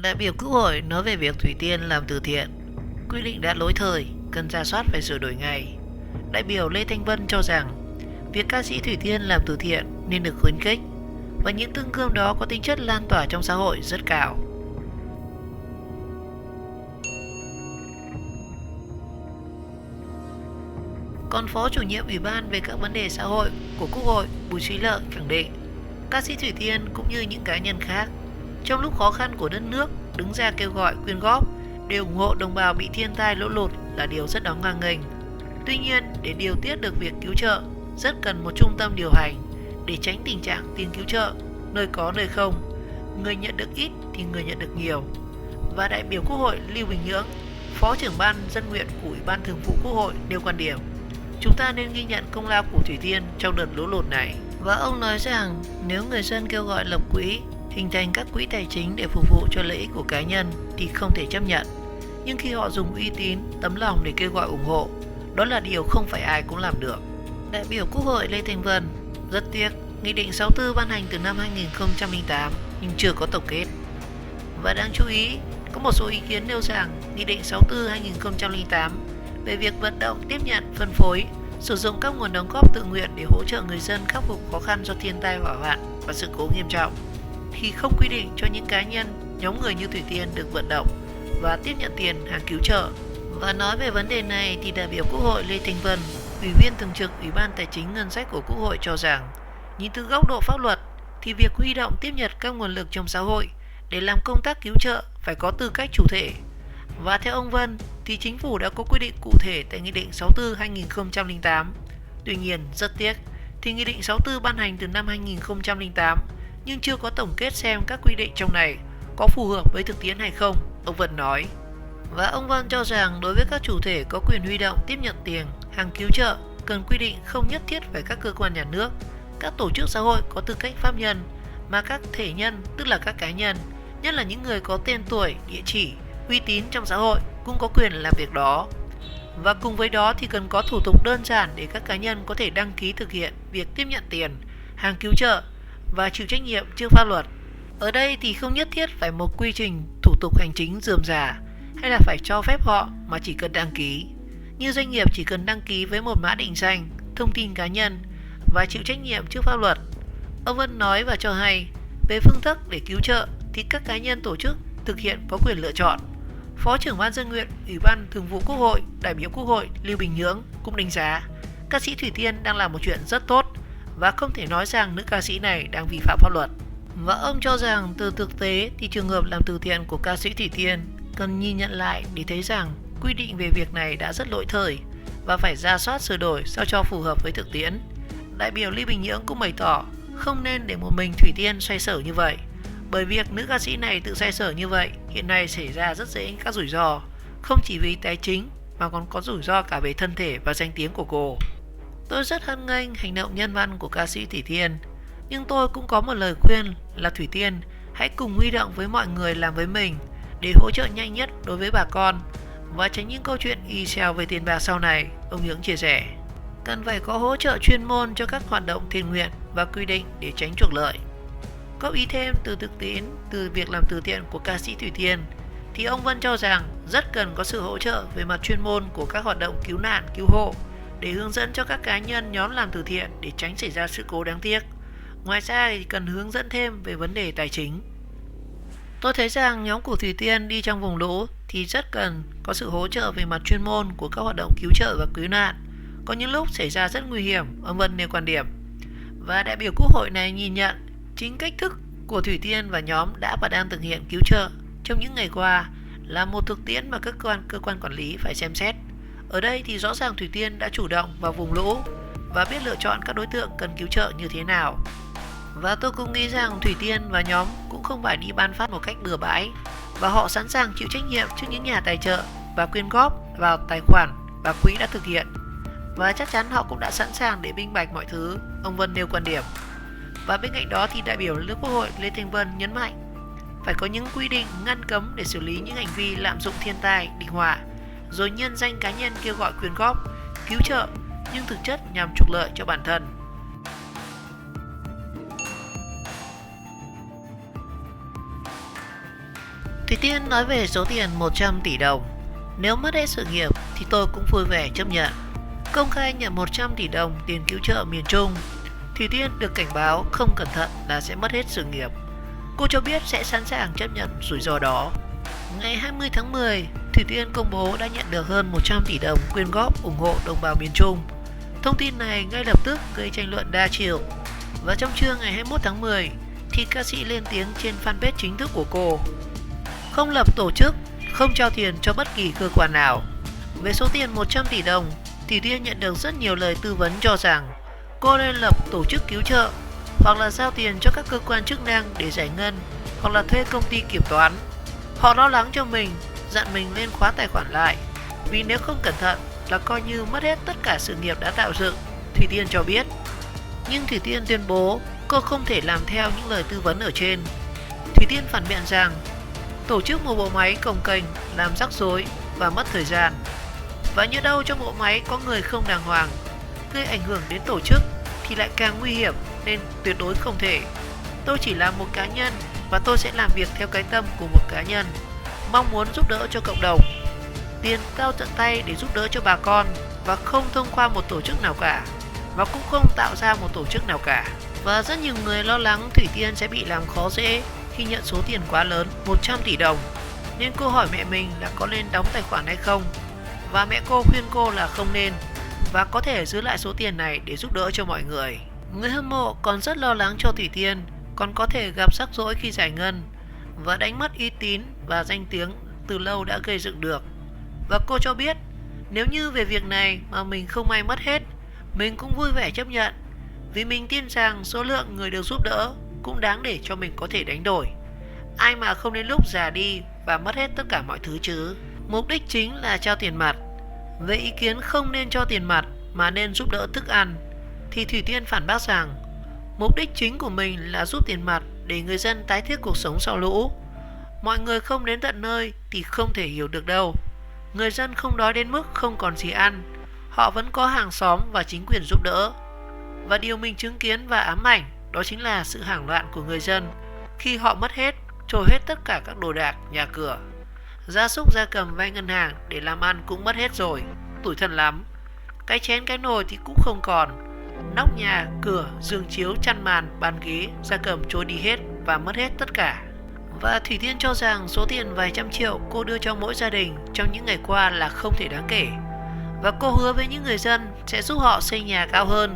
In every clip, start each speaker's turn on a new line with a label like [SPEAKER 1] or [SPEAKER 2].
[SPEAKER 1] Đại biểu Quốc hội nói về việc Thủy Tiên làm từ thiện, quy định đã lỗi thời, cần rà soát phải sửa đổi ngay. Đại biểu Lê Thanh Vân cho rằng việc ca sĩ Thủy Tiên làm từ thiện nên được khuyến khích và những tấm gương đó có tính chất lan tỏa trong xã hội rất cao. Còn Phó chủ nhiệm Ủy ban về các vấn đề xã hội của Quốc hội Bùi Trí Lợi khẳng định ca sĩ Thủy Tiên cũng như những cá nhân khác trong lúc khó khăn của đất nước đứng ra kêu gọi quyên góp để ủng hộ đồng bào bị thiên tai lũ lụt là điều rất đáng hoan nghênh. Tuy nhiên, để điều tiết được việc cứu trợ, rất cần một trung tâm điều hành để tránh tình trạng tiền cứu trợ nơi có nơi không, người nhận được ít thì người nhận được nhiều. Và đại biểu Quốc hội Lưu Bình Nhưỡng, Phó trưởng ban dân nguyện của Ủy ban Thường vụ Quốc hội nêu quan điểm: chúng ta nên ghi nhận công lao của Thủy Tiên trong đợt lũ lụt này. Và ông nói rằng nếu người dân kêu gọi lập quỹ, hình thành các quỹ tài chính để phục vụ cho lợi ích của cá nhân thì không thể chấp nhận. Nhưng khi họ dùng uy tín, tấm lòng để kêu gọi ủng hộ, đó là điều không phải ai cũng làm được. Đại biểu Quốc hội Lê Thanh Vân rất tiếc Nghị định 64 ban hành từ năm 2008 nhưng chưa có tổng kết. Và đáng chú ý, có một số ý kiến nêu rằng Nghị định 64/2008 về việc vận động tiếp nhận, phân phối, sử dụng các nguồn đóng góp tự nguyện để hỗ trợ người dân khắc phục khó khăn do thiên tai hỏa hoạn và sự cố nghiêm trọng, thì không quy định cho những cá nhân, nhóm người như Thủy Tiên được vận động và tiếp nhận tiền hàng cứu trợ. Và nói về vấn đề này thì đại biểu Quốc hội Lê Thanh Vân, Ủy viên thường trực Ủy ban Tài chính Ngân sách của Quốc hội cho rằng, nhìn từ góc độ pháp luật thì việc huy động tiếp nhận các nguồn lực trong xã hội để làm công tác cứu trợ phải có tư cách chủ thể. Và theo ông Vân thì chính phủ đã có quy định cụ thể tại Nghị định 64/2008. Tuy nhiên, rất tiếc thì Nghị định 64 ban hành từ năm 2008 nhưng chưa có tổng kết xem các quy định trong này có phù hợp với thực tiễn hay không, ông Vân nói. Và ông Vân cho rằng đối với các chủ thể có quyền huy động tiếp nhận tiền, hàng cứu trợ, cần quy định không nhất thiết phải các cơ quan nhà nước, các tổ chức xã hội có tư cách pháp nhân, mà các thể nhân, tức là các cá nhân, nhất là những người có tên tuổi, địa chỉ, uy tín trong xã hội cũng có quyền làm việc đó. Và cùng với đó thì cần có thủ tục đơn giản để các cá nhân có thể đăng ký thực hiện việc tiếp nhận tiền, hàng cứu trợ và chịu trách nhiệm trước pháp luật. Ở đây thì không nhất thiết phải một quy trình thủ tục hành chính rườm rà hay là phải cho phép họ, mà chỉ cần đăng ký. Như doanh nghiệp chỉ cần đăng ký với một mã định danh, thông tin cá nhân và chịu trách nhiệm trước pháp luật. Ông Vân nói và cho hay về phương thức để cứu trợ thì các cá nhân tổ chức thực hiện có quyền lựa chọn. Phó trưởng ban dân nguyện Ủy ban Thường vụ Quốc hội, đại biểu Quốc hội Lưu Bình Nhưỡng cũng đánh giá ca sĩ Thủy Tiên đang làm một chuyện rất tốt và không thể nói rằng nữ ca sĩ này đang vi phạm pháp luật. Và ông cho rằng từ thực tế thì trường hợp làm từ thiện của ca sĩ Thủy Tiên cần nhìn nhận lại để thấy rằng quy định về việc này đã rất lỗi thời và phải rà soát sửa đổi sao cho phù hợp với thực tiễn. Đại biểu Lưu Bình Nhưỡng cũng bày tỏ không nên để một mình Thủy Tiên xoay sở như vậy, bởi việc nữ ca sĩ này tự xoay sở như vậy hiện nay xảy ra rất dễ các rủi ro, không chỉ vì tài chính mà còn có rủi ro cả về thân thể và danh tiếng của cô. Tôi rất hoan nghênh hành động nhân văn của ca sĩ Thủy Tiên, nhưng tôi cũng có một lời khuyên là Thủy Tiên hãy cùng huy động với mọi người làm với mình để hỗ trợ nhanh nhất đối với bà con và tránh những câu chuyện y xèo về tiền bạc sau này, ông Nhưỡng chia sẻ. Cần phải có hỗ trợ chuyên môn cho các hoạt động thiện nguyện và quy định để tránh trục lợi. Góp ý thêm từ thực tiễn từ việc làm từ thiện của ca sĩ Thủy Tiên thì ông Vân cho rằng rất cần có sự hỗ trợ về mặt chuyên môn của các hoạt động cứu nạn, cứu hộ để hướng dẫn cho các cá nhân, nhóm làm từ thiện để tránh xảy ra sự cố đáng tiếc. Ngoài ra thì cần hướng dẫn thêm về vấn đề tài chính. Tôi thấy rằng nhóm của Thủy Tiên đi trong vùng lũ thì rất cần có sự hỗ trợ về mặt chuyên môn của các hoạt động cứu trợ và cứu nạn. Có những lúc xảy ra rất nguy hiểm, ông Vân nêu quan điểm. Và đại biểu Quốc hội này nhìn nhận chính cách thức của Thủy Tiên và nhóm đã và đang thực hiện cứu trợ trong những ngày qua là một thực tiễn mà các cơ quan quản lý phải xem xét. Ở đây thì rõ ràng Thủy Tiên đã chủ động vào vùng lũ và biết lựa chọn các đối tượng cần cứu trợ như thế nào. Và tôi cũng nghĩ rằng Thủy Tiên và nhóm cũng không phải đi ban phát một cách bừa bãi, và họ sẵn sàng chịu trách nhiệm trước những nhà tài trợ và quyên góp vào tài khoản và quỹ đã thực hiện. Và chắc chắn họ cũng đã sẵn sàng để minh bạch mọi thứ, ông Vân nêu quan điểm. Và bên cạnh đó thì đại biểu Quốc hội Lê Thanh Vân nhấn mạnh phải có những quy định ngăn cấm để xử lý những hành vi lạm dụng thiên tai, địch họa, rồi nhân danh cá nhân kêu gọi quyên góp, cứu trợ nhưng thực chất nhằm trục lợi cho bản thân. Thủy Thủy Tiên nói về số tiền 100 tỷ đồng. Nếu mất hết sự nghiệp thì tôi cũng vui vẻ chấp nhận. Công khai nhận 100 tỷ đồng tiền cứu trợ miền Trung. Thủy Tiên được cảnh báo không cẩn thận là sẽ mất hết sự nghiệp. Cô cho biết sẽ sẵn sàng chấp nhận rủi ro đó. Ngày 20 tháng 10, Thủy Tiên công bố đã nhận được hơn 100 tỷ đồng quyên góp ủng hộ đồng bào miền Trung. Thông tin này ngay lập tức gây tranh luận đa chiều. Và trong trưa ngày 21 tháng 10 thì ca sĩ lên tiếng trên fanpage chính thức của cô: không lập tổ chức, không trao tiền cho bất kỳ cơ quan nào. Về số tiền 100 tỷ đồng, Thủy Tiên nhận được rất nhiều lời tư vấn cho rằng cô nên lập tổ chức cứu trợ, hoặc là giao tiền cho các cơ quan chức năng để giải ngân, hoặc là thuê công ty kiểm toán. Họ lo lắng cho mình, dặn mình nên khóa tài khoản lại, vì nếu không cẩn thận là coi như mất hết tất cả sự nghiệp đã tạo dựng, Thủy Tiên cho biết. Nhưng Thủy Tiên tuyên bố cô không thể làm theo những lời tư vấn ở trên. Thủy Tiên phản biện rằng tổ chức một bộ máy cồng kềnh, làm rắc rối và mất thời gian. Và nhỡ đâu trong bộ máy có người không đàng hoàng, gây ảnh hưởng đến tổ chức thì lại càng nguy hiểm, nên tuyệt đối không thể. Tôi chỉ là một cá nhân và tôi sẽ làm việc theo cái tâm của một cá nhân, mong muốn giúp đỡ cho cộng đồng. Tiền giao tận tay để giúp đỡ cho bà con và không thông qua một tổ chức nào cả, và cũng không tạo ra một tổ chức nào cả. Và rất nhiều người lo lắng Thủy Tiên sẽ bị làm khó dễ khi nhận số tiền quá lớn 100 tỷ đồng, nên cô hỏi mẹ mình là có nên đóng tài khoản hay không. Và mẹ cô khuyên cô là không nên, và có thể giữ lại số tiền này để giúp đỡ cho mọi người. Người hâm mộ còn rất lo lắng cho Thủy Tiên còn có thể gặp rắc rối khi giải ngân và đánh mất uy tín và danh tiếng từ lâu đã gây dựng được. Và cô cho biết nếu như về việc này mà mình không may mất hết, mình cũng vui vẻ chấp nhận, vì mình tin rằng số lượng người được giúp đỡ cũng đáng để cho mình có thể đánh đổi. Ai mà không đến lúc già đi và mất hết tất cả mọi thứ chứ. Mục đích chính là trao tiền mặt. Về ý kiến không nên cho tiền mặt mà nên giúp đỡ thức ăn, thì Thủy Tiên phản bác rằng mục đích chính của mình là giúp tiền mặt để người dân tái thiết cuộc sống sau lũ. Mọi người không đến tận nơi thì không thể hiểu được đâu. Người dân không đói đến mức không còn gì ăn, họ vẫn có hàng xóm và chính quyền giúp đỡ. Và điều mình chứng kiến và ám ảnh đó chính là sự hoảng loạn của người dân khi họ mất hết, trôi hết tất cả các đồ đạc, nhà cửa. Gia súc gia cầm vay ngân hàng để làm ăn cũng mất hết rồi, tủi thân lắm. Cái chén cái nồi thì cũng không còn, nóc nhà, cửa, giường chiếu, chăn màn, bàn ghế, gia cầm trôi đi hết và mất hết tất cả. Và Thủy Tiên cho rằng số tiền vài trăm triệu cô đưa cho mỗi gia đình trong những ngày qua là không thể đáng kể. Và cô hứa với những người dân sẽ giúp họ xây nhà cao hơn,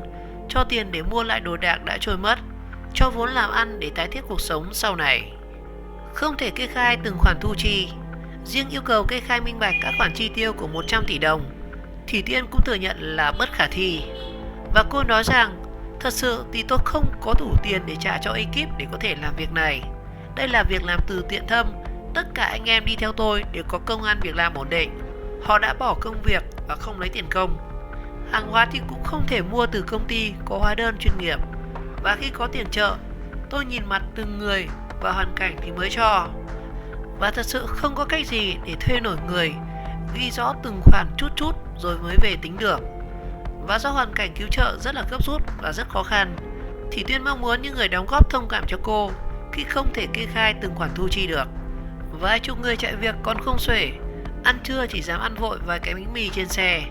[SPEAKER 1] cho tiền để mua lại đồ đạc đã trôi mất, cho vốn làm ăn để tái thiết cuộc sống sau này. Không thể kê khai từng khoản thu chi. Riêng yêu cầu kê khai minh bạch các khoản chi tiêu của 100 tỷ đồng, Thủy Tiên cũng thừa nhận là bất khả thi. Và cô nói rằng thật sự thì tôi không có đủ tiền để trả cho ekip để có thể làm việc này. Đây là việc làm từ thiện thâm, tất cả anh em đi theo tôi đều có công ăn việc làm ổn định. Họ đã bỏ công việc và không lấy tiền công. Hàng hóa thì cũng không thể mua từ công ty có hóa đơn chuyên nghiệp. Và khi có tiền trợ, tôi nhìn mặt từng người và hoàn cảnh thì mới cho. Và thật sự không có cách gì để thuê nổi người, ghi rõ từng khoản chút chút rồi mới về tính được. Và do hoàn cảnh cứu trợ rất là gấp rút và rất khó khăn, Thủy Tiên mong muốn những người đóng góp thông cảm cho cô khi không thể kê khai từng khoản thu chi được. Vài chục người chạy việc còn không xuể, ăn trưa chỉ dám ăn vội vài cái bánh mì trên xe.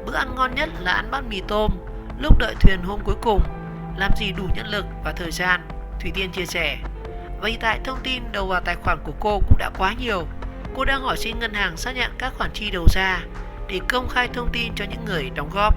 [SPEAKER 1] Bữa ăn ngon nhất là ăn bát mì tôm lúc đợi thuyền hôm cuối cùng, làm gì đủ nhân lực và thời gian, Thủy Tiên chia sẻ. Và hiện tại thông tin đầu vào tài khoản của cô cũng đã quá nhiều. Cô đang hỏi xin ngân hàng xác nhận các khoản chi đầu ra để công khai thông tin cho những người đóng góp.